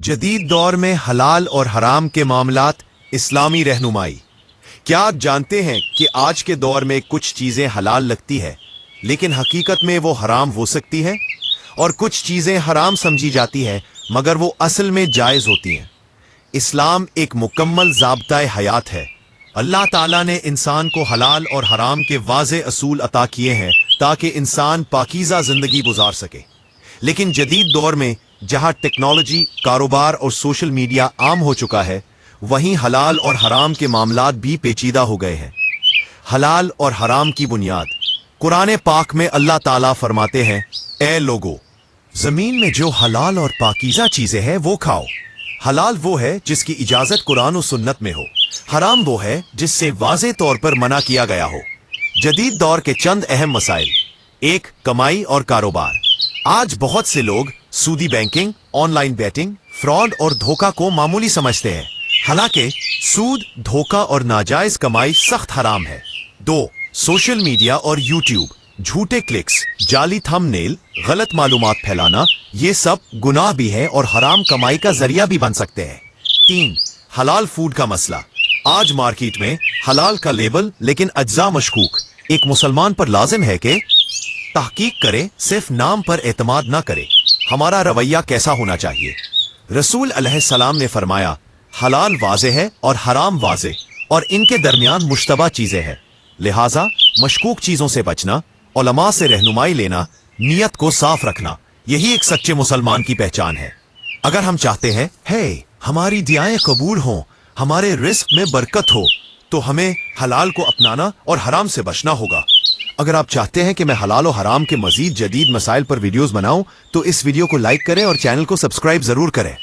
जदीद दौर में हलाल और हराम के मामलात इस्लामी रहनुमाई। क्या आप जानते हैं कि आज के दौर में कुछ चीजें हलाल लगती है लेकिन हकीकत में वो हराम हो सकती है, और कुछ चीजें हराम समझी जाती है मगर वो असल में जायज होती हैं। इस्लाम एक मुकम्मल ज़ाब्ता हयात है। अल्लाह ताला ने इंसान को हलाल और हराम के वाज़े असूल अता किए हैं ताकि इंसान पाकीज़ा जिंदगी गुजार सके। लेकिन जदीद दौर में जहां टेक्नोलॉजी, कारोबार और सोशल मीडिया आम हो चुका है, वहीं हलाल और हराम के मामलात भी पेचीदा हो गए हैं। हलाल और हराम की बुनियाद कुरान पाक में अल्लाह ताला फरमाते हैं, ए लोगो, जमीन में जो हलाल और पाकीज़ा चीजें हैं वो खाओ। हलाल वो है जिसकी इजाजत कुरान और सुन्नत में हो, हराम वो है जिससे वाज़े तौर पर मना किया गया हो। जदीद दौर के चंद अहम मसाइल। 1. कमाई और कारोबार। आज बहुत से लोग सूदी बैंकिंग, ऑनलाइन बेटिंग, फ्रॉड और धोखा को मामूली समझते हैं, हालांकि सूद, धोखा और नाजायज कमाई सख्त हराम है। 2. सोशल मीडिया और यूट्यूब। झूठे क्लिक्स, जाली थंबनेल, गलत मालूमात फैलाना, ये सब गुनाह भी है और हराम कमाई का जरिया भी बन सकते हैं। 3. हलाल फूड का मसला। आज मार्केट में हलाल का लेबल लेकिन अज्जा मशकूक। एक मुसलमान पर लाजिम है कि तहकीक करे, सिर्फ नाम पर एतमाद ना करे। हमारा रवैया कैसा होना चाहिए? रसूल अलैहिस्सलाम ने फरमाया, हलाल वाज़े है और हराम वाज़े, और इनके दरमियान मुश्तबा चीजें हैं। लिहाजा मशकूक चीजों से बचना, उलमा से रहनुमाई लेना, नियत को साफ रखना, यही एक सच्चे मुसलमान की पहचान है। अगर हम चाहते हैं हमारी दुआएं कबूल हों, हमारे रिस्क में बरकत हो, तो हमें हलाल को अपनाना और हराम से बचना होगा। अगर आप चाहते हैं कि मैं हलाल और हराम के मजीद जदीद मसाइल पर वीडियोस बनाऊं, तो इस वीडियो को लाइक करें और चैनल को सब्सक्राइब जरूर करें।